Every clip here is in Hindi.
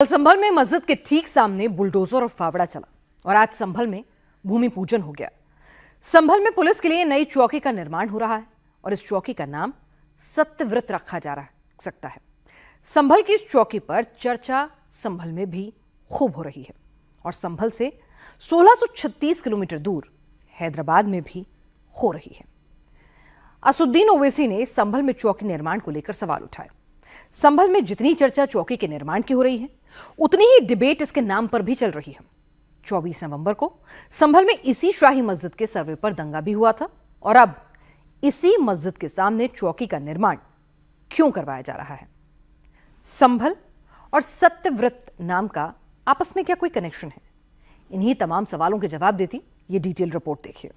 संभल में मस्जिद के ठीक सामने बुलडोजर और फावड़ा चला और आज संभल में भूमि पूजन हो गया। संभल में पुलिस के लिए नई चौकी का निर्माण हो रहा है और इस चौकी का नाम सत्यव्रत रखा जा सकता है। संभल की इस चौकी पर चर्चा संभल में भी खूब हो रही है और संभल से 1636 किलोमीटर दूर हैदराबाद में भी हो रही है। असुद्दीन ओवैसी ने संभल में चौकी निर्माण को लेकर सवाल उठाए। संभल में जितनी चर्चा चौकी के निर्माण की हो रही है, उतनी ही डिबेट इसके नाम पर भी चल रही है। 24 नवंबर को संभल में इसी शाही मस्जिद के सर्वे पर दंगा भी हुआ था और अब इसी मस्जिद के सामने चौकी का निर्माण क्यों करवाया जा रहा है? संभल और सत्यव्रत नाम का आपस में क्या कोई कनेक्शन है? इन्हीं तमाम सवालों के जवाब देती ये डिटेल रिपोर्ट देखिए।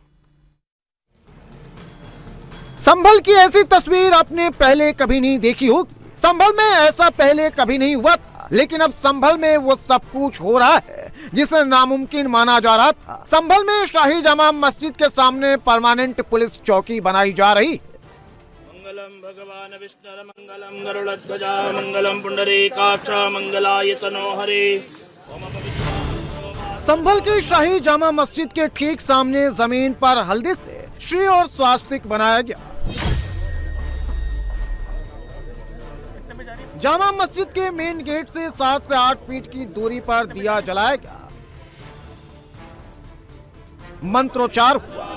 संभल की ऐसी तस्वीर आपने पहले कभी नहीं देखी होगी। संभल में ऐसा पहले कभी नहीं हुआ था, लेकिन अब संभल में वो सब कुछ हो रहा है जिसे नामुमकिन माना जा रहा था। संभल में शाही जामा मस्जिद के सामने परमानेंट पुलिस चौकी बनाई जा रही है। मंगलम भगवान विष्णु मंगलम गरुड़ध्वजा मंगलम पुंडरीकाक्ष मंगलाय तनो हरे। संभल की शाही जामा मस्जिद के ठीक सामने जमीन पर हल्दी से श्री और स्वास्तिक बनाया गया। जामा मस्जिद के मेन गेट से 7 से 8 फीट की दूरी पर दिया जलाया गया। मंत्रोच्चार हुआ,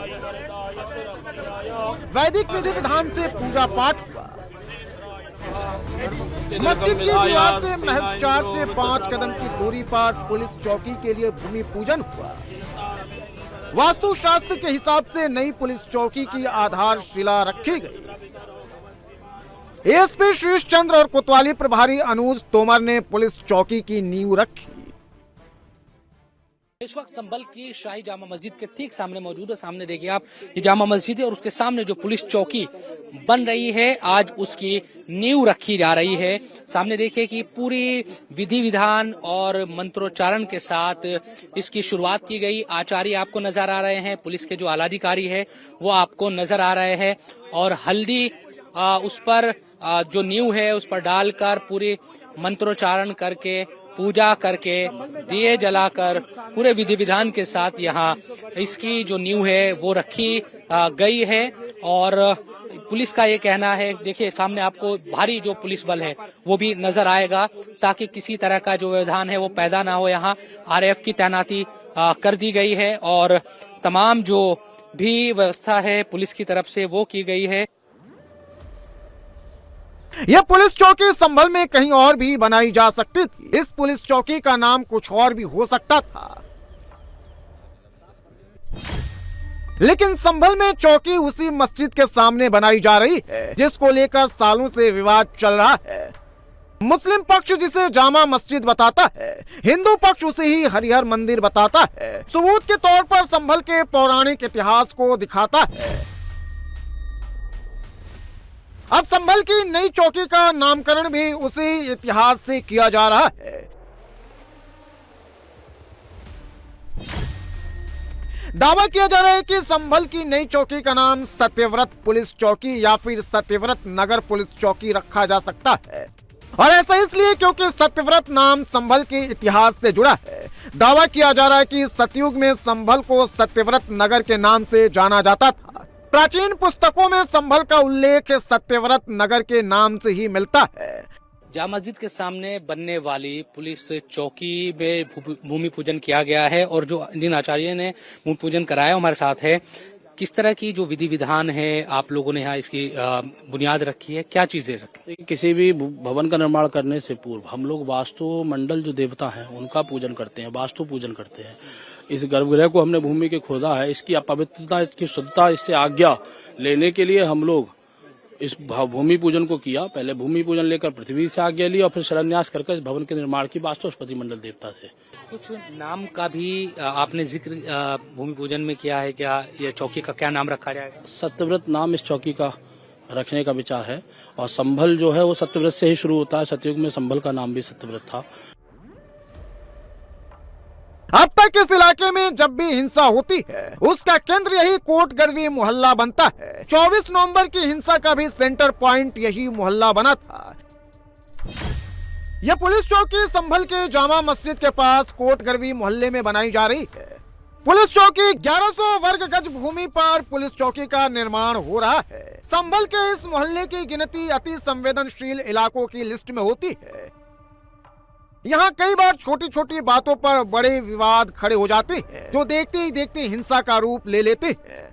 वैदिक विधि विधान से पूजा पाठ हुआ। मस्जिद की दीवार से महज 4 से 5 कदम की दूरी पर पुलिस चौकी के लिए भूमि पूजन हुआ। वास्तु शास्त्र के हिसाब से नई पुलिस चौकी की आधारशिला रखी गई। एएसपी शीश चंद्र और कोतवाली प्रभारी अनुज तोमर ने पुलिस चौकी की नींव रखी। इस वक्त संभल की शाही जामा मस्जिद के ठीक सामने मौजूद है। सामने देखिए आप, ये जामा मस्जिद है और उसके सामने जो पुलिस चौकी बन रही है, आज उसकी नींव रखी जा रही है। सामने देखिए कि पूरी विधि विधान और मंत्रोच्चारण के साथ इसकी शुरुआत की गई। आचार्य आपको नजर आ रहे हैं, पुलिस के जो आलाधिकारी है वो आपको नजर आ रहे हैं और हल्दी उस पर जो नींव है उस पर डालकर पूरी मंत्रोच्चारण करके पूजा करके दिए जलाकर पूरे विधि विधान के साथ यहाँ इसकी जो नींव है वो रखी गई है। और पुलिस का ये कहना है, देखिए सामने आपको भारी जो पुलिस बल है वो भी नजर आएगा ताकि किसी तरह का जो व्यवधान है वो पैदा ना हो। यहाँ आरएएफ की तैनाती कर दी गई है और तमाम जो भी व्यवस्था है पुलिस की तरफ से वो की गई है। यह पुलिस चौकी संभल में कहीं और भी बनाई जा सकती थी। इस पुलिस चौकी का नाम कुछ और भी हो सकता था, लेकिन संभल में चौकी उसी मस्जिद के सामने बनाई जा रही है जिसको लेकर सालों से विवाद चल रहा है। मुस्लिम पक्ष जिसे जामा मस्जिद बताता है, हिंदू पक्ष उसे ही हरिहर मंदिर बताता है। सबूत के तौर पर संभल के पौराणिक इतिहास को दिखाता है। अब संभल की नई चौकी का नामकरण भी उसी इतिहास से किया जा रहा है। दावा किया जा रहा है कि संभल की नई चौकी का नाम सत्यव्रत पुलिस चौकी या फिर सत्यव्रत नगर पुलिस चौकी रखा जा सकता है और ऐसा इसलिए क्योंकि सत्यव्रत नाम संभल के इतिहास से जुड़ा है। दावा किया जा रहा है कि सतयुग में संभल को सत्यव्रत नगर के नाम से जाना जाता था। प्राचीन पुस्तकों में संभल का उल्लेख सत्यव्रत नगर के नाम से ही मिलता है। जामा मस्जिद के सामने बनने वाली पुलिस चौकी में भूमि पूजन किया गया है और जो जिन आचार्य ने भूमि पूजन कराया हमारे साथ है। किस तरह की जो विधि विधान है आप लोगों ने यहाँ इसकी बुनियाद रखी है, क्या चीजें रखी? किसी भी भवन का निर्माण करने से पूर्व हम लोग वास्तु मंडल जो देवता हैं उनका पूजन करते हैं, वास्तु पूजन करते हैं। इस गर्भगृह को हमने भूमि के खोदा है, इसकी अपवित्रता, इसकी शुद्धता, इससे आज्ञा लेने के लिए हम लोग इस भूमि पूजन को किया। पहले भूमि पूजन लेकर पृथ्वी से आज्ञा ली और फिर शिलान्यास करके इस भवन के निर्माण की वास्तुस्पति मंडल देवता से। कुछ नाम का भी आपने जिक्र भूमि पूजन में किया है, क्या यह चौकी का क्या नाम रखा जाएगा? सत्यव्रत नाम इस चौकी का रखने का विचार है और संभल जो है वो सत्यव्रत से ही शुरू होता है। सतयुग में संभल का नाम भी सत्यव्रत था। अब तक इस इलाके में जब भी हिंसा होती है उसका केंद्र यही कोटगरवी मोहल्ला बनता है। 24 नवंबर की हिंसा का भी सेंटर पॉइंट यही मोहल्ला बना था। यह पुलिस चौकी संभल के जामा मस्जिद के पास कोटगरवी मोहल्ले में बनाई जा रही है। पुलिस चौकी 1100 वर्ग गज भूमि पर पुलिस चौकी का निर्माण हो रहा है। संभल के इस मोहल्ले की गिनती अति संवेदनशील इलाकों की लिस्ट में होती है। यहाँ कई बार छोटी छोटी बातों पर बड़े विवाद खड़े हो जाते हैं, जो देखते ही देखते हिंसा का रूप ले लेते हैं।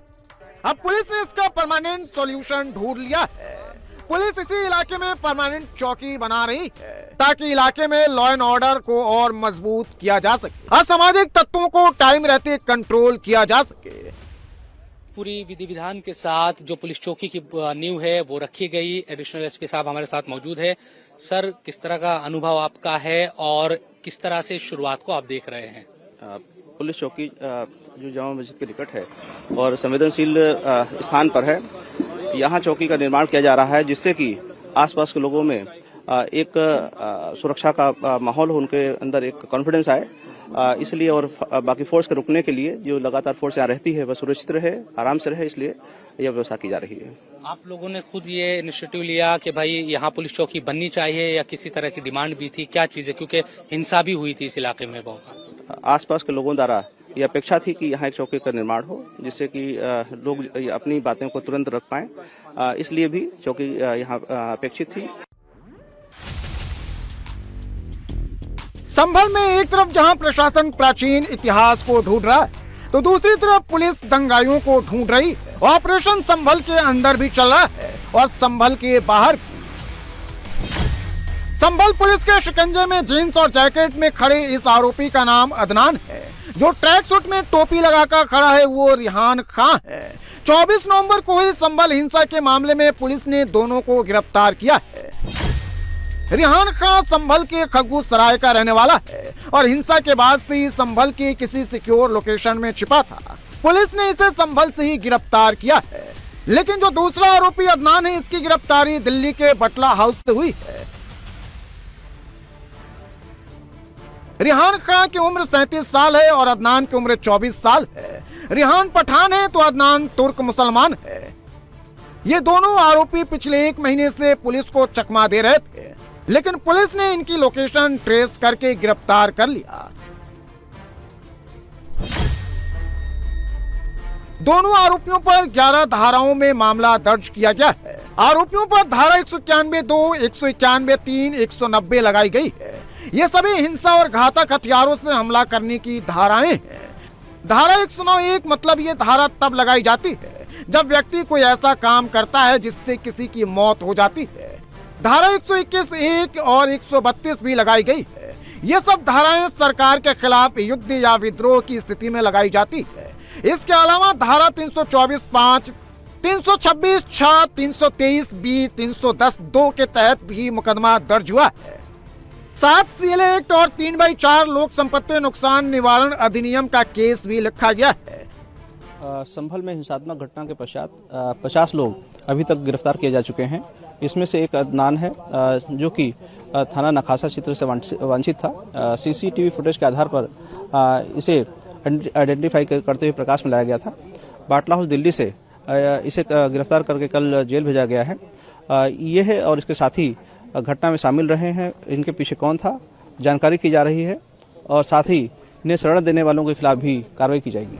अब पुलिस ने इसका परमानेंट सॉल्यूशन ढूंढ लिया है। पुलिस इसी इलाके में परमानेंट चौकी बना रही है, ताकि इलाके में लॉ एंड ऑर्डर को और मजबूत किया जा सके, असामाजिक तत्वों को टाइम रहते कंट्रोल किया जा सके। पूरी विधि विधान के साथ जो पुलिस चौकी की नींव है वो रखी गई। एडिशनल एसपी साहब हमारे साथ मौजूद है। सर, किस तरह का अनुभव आपका है और किस तरह से शुरुआत को आप देख रहे हैं? पुलिस चौकी जो जामा मस्जिद के निकट है और संवेदनशील स्थान पर है, यहाँ चौकी का निर्माण किया जा रहा है, जिससे कि आसपास के लोगों में एक सुरक्षा का माहौल हो, उनके अंदर एक कॉन्फिडेंस आए। इसलिए और बाकी फोर्स के रुकने के लिए जो लगातार फोर्स यहाँ रहती है वह सुरक्षित रहे, आराम से रहे, इसलिए यह व्यवस्था की जा रही है। आप लोगों ने खुद ये इनिशिएटिव लिया कि भाई यहाँ पुलिस चौकी बननी चाहिए, या किसी तरह की डिमांड भी थी? क्या चीज है, क्योंकि हिंसा भी हुई थी इस इलाके में बहुत? आसपास के लोगों द्वारा ये अपेक्षा थी कि यहाँ एक चौकी का निर्माण हो, जिससे कि लोग अपनी बातें को तुरंत रख पाएं, इसलिए भी चौकी यहाँ अपेक्षित थी। संभल में एक तरफ जहां प्रशासन प्राचीन इतिहास को ढूंढ रहा है, तो दूसरी तरफ पुलिस दंगाइयों को ढूंढ रही है। ऑपरेशन संभल के अंदर भी चल रहा है और संभल के बाहर भी। संभल पुलिस के शिकंजे में जींस और जैकेट में खड़े इस आरोपी का नाम अदनान है। जो ट्रैक सूट में टोपी लगाकर खड़ा है वो रिहान खां है। 24 नवंबर को हुई संभल हिंसा के मामले में पुलिस ने दोनों को गिरफ्तार किया है। रिहान खां संभल के खगू सराय का रहने वाला है और हिंसा के बाद से ही संभल की किसी सिक्योर लोकेशन में छिपा था। पुलिस ने इसे संभल से ही गिरफ्तार किया है। लेकिन जो दूसरा आरोपी अदनान है, इसकी गिरफ्तारी दिल्ली के बटला हाउस से हुई है। रिहान खां की उम्र 37 साल है और अदनान की उम्र 24 साल है। रिहान पठान है तो अदनान तुर्क मुसलमान है। ये दोनों आरोपी पिछले 1 महीने से पुलिस को चकमा दे रहे थे, लेकिन पुलिस ने इनकी लोकेशन ट्रेस करके गिरफ्तार कर लिया। दोनों आरोपियों पर 11 धाराओं में मामला दर्ज किया गया है। आरोपियों पर धारा 191(2), 191(3), 190 लगाई गई है। ये सभी हिंसा और घातक हथियारों से हमला करने की धाराएं हैं। धारा 109(1) मतलब ये धारा तब लगाई जाती है जब व्यक्ति कोई ऐसा काम करता है जिससे किसी की मौत हो जाती है। धारा 121(1) और 132 भी लगाई गई है। ये सब धाराएं सरकार के खिलाफ युद्ध या विद्रोह की स्थिति में लगाई जाती है। इसके अलावा धारा 324(5), 326(6), 323(b), 310(2) के तहत भी मुकदमा दर्ज हुआ है। 7 CL एक्ट और 3/4 लोक संपत्ति नुकसान निवारण अधिनियम का केस भी लिखा गया है। संभल में हिंसात्मक घटना के पश्चात 50 लोग अभी तक गिरफ्तार किए जा चुके हैं। इसमें से एक अदनान है, जो कि थाना नखासा क्षेत्र से वांछित था। CCTV फुटेज के आधार पर इसे आइडेंटिफाई करते हुए प्रकाश में लाया गया था। बाटला हाउस दिल्ली से इसे गिरफ्तार करके कल जेल भेजा गया है। ये है और इसके साथी घटना में शामिल रहे हैं। इनके पीछे कौन था जानकारी की जा रही है और साथ ही इन्हें शरण देने वालों के खिलाफ भी कार्रवाई की जाएगी।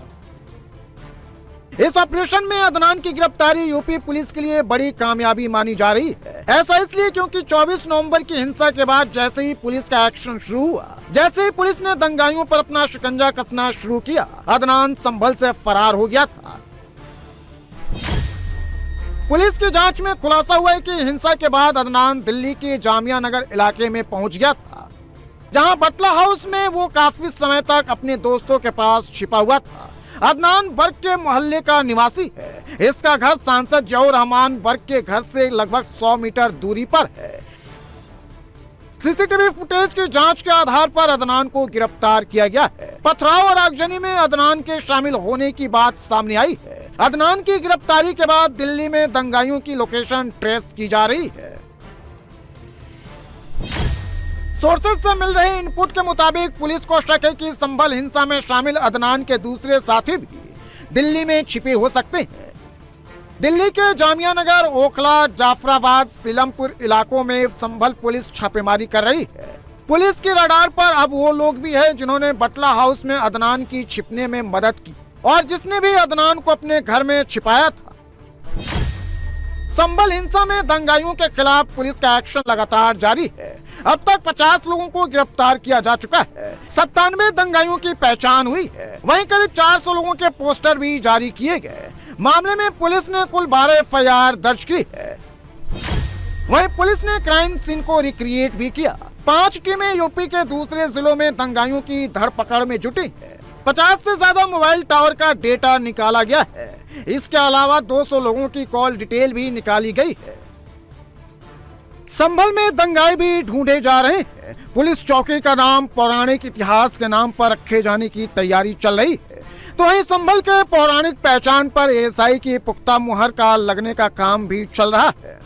इस ऑपरेशन में अदनान की गिरफ्तारी यूपी पुलिस के लिए बड़ी कामयाबी मानी जा रही है। ऐसा इसलिए क्योंकि 24 नवंबर की हिंसा के बाद जैसे ही पुलिस का एक्शन शुरू हुआ, जैसे ही पुलिस ने दंगाइयों पर अपना शिकंजा कसना शुरू किया, अदनान संभल से फरार हो गया था। पुलिस की जांच में खुलासा हुआ है कि हिंसा के बाद अदनान दिल्ली के जामिया नगर इलाके में पहुंच गया था, जहां बटला हाउस में वो काफी समय तक अपने दोस्तों के पास छिपा हुआ था। अदनान बर्ग के मोहल्ले का निवासी है। इसका घर सांसद जहूर रहमान बर्ग के घर से लगभग 100 मीटर दूरी पर है। CCTV फुटेज की जांच के आधार पर अदनान को गिरफ्तार किया गया है। पथराव और आगजनी में अदनान के शामिल होने की बात सामने आई है। अदनान की गिरफ्तारी के बाद दिल्ली में दंगाइयों की लोकेशन ट्रेस की जा रही है। सोर्सेज से मिल रहे इनपुट के मुताबिक पुलिस को शक है कि संभल हिंसा में शामिल अदनान के दूसरे साथी भी दिल्ली में छिपे हो सकते हैं। दिल्ली के जामिया नगर, ओखला, जाफराबाद, सीलमपुर इलाकों में संभल पुलिस छापेमारी कर रही है। पुलिस की रडार पर अब वो लोग भी हैं जिन्होंने बटला हाउस में अदनान की छिपने में मदद की और जिसने भी अदनान को अपने घर में छिपाया था। संभल हिंसा में दंगाइयों के खिलाफ पुलिस का एक्शन लगातार जारी है। अब तक 50 लोगों को गिरफ्तार किया जा चुका है। 97 दंगाइयों की पहचान हुई है। वहीं करीब 400 लोगों के पोस्टर भी जारी किए गए। मामले में पुलिस ने कुल 12 FIR दर्ज की है। वहीं पुलिस ने क्राइम सीन को रिक्रिएट भी किया। 5 टीमें यूपी के दूसरे जिलों में दंगाइयों की धरपकड़ में जुटी है। 50 से ज्यादा मोबाइल टावर का डेटा निकाला गया है। इसके अलावा 200 लोगों की कॉल डिटेल भी निकाली गई है। संभल में दंगाई भी ढूंढे जा रहे हैं। पुलिस चौकी का नाम पौराणिक इतिहास के नाम पर रखे जाने की तैयारी चल रही है। तो वहीं संभल के पौराणिक पहचान पर ASI की पुख्ता मुहर का लगने का काम भी चल रहा है।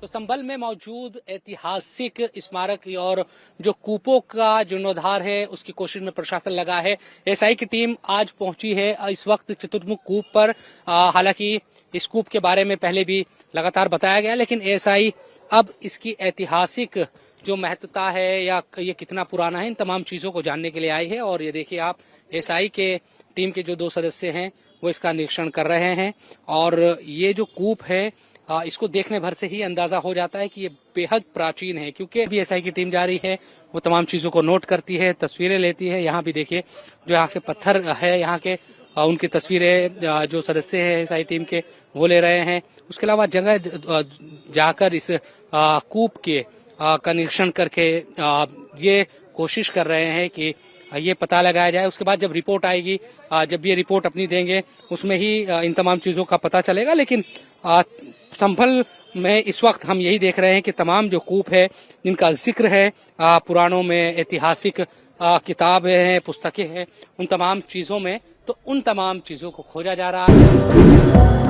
तो संभल में मौजूद ऐतिहासिक स्मारक और जो कूपों का जीर्णोद्धार है उसकी कोशिश में प्रशासन लगा है। एसआई की टीम आज पहुंची है इस वक्त चतुर्मुख कूप पर। हालांकि इस कूप के बारे में पहले भी लगातार बताया गया, लेकिन एसआई अब इसकी ऐतिहासिक जो महत्वता है या ये कितना पुराना है, इन तमाम चीजों को जानने के लिए आई है। और ये देखिए आप, एसआई के टीम के जो 2 सदस्य हैं वो इसका निरीक्षण कर रहे हैं। और ये जो कूप है इसको देखने भर से ही अंदाजा हो जाता है कि ये बेहद प्राचीन है, क्योंकि अभी एसआई की टीम जा रही है, वो तमाम चीजों को नोट करती है, तस्वीरें लेती है। यहाँ भी देखिए जो यहाँ से पत्थर है यहाँ के, उनकी तस्वीरें जो सदस्य हैं एसआई टीम के वो ले रहे हैं। उसके अलावा जगह जाकर इस कूप के का निरीक्षण करके ये कोशिश कर रहे हैं कि ये पता लगाया जाए। उसके बाद जब रिपोर्ट आएगी, जब ये रिपोर्ट अपनी देंगे, उसमें ही इन तमाम चीजों का पता चलेगा। लेकिन संभल में इस वक्त हम यही देख रहे हैं कि तमाम जो कूप है जिनका जिक्र है पुराणों में, ऐतिहासिक किताबें हैं, पुस्तकें हैं, उन तमाम चीजों में, तो उन तमाम चीजों को खोजा जा रहा है।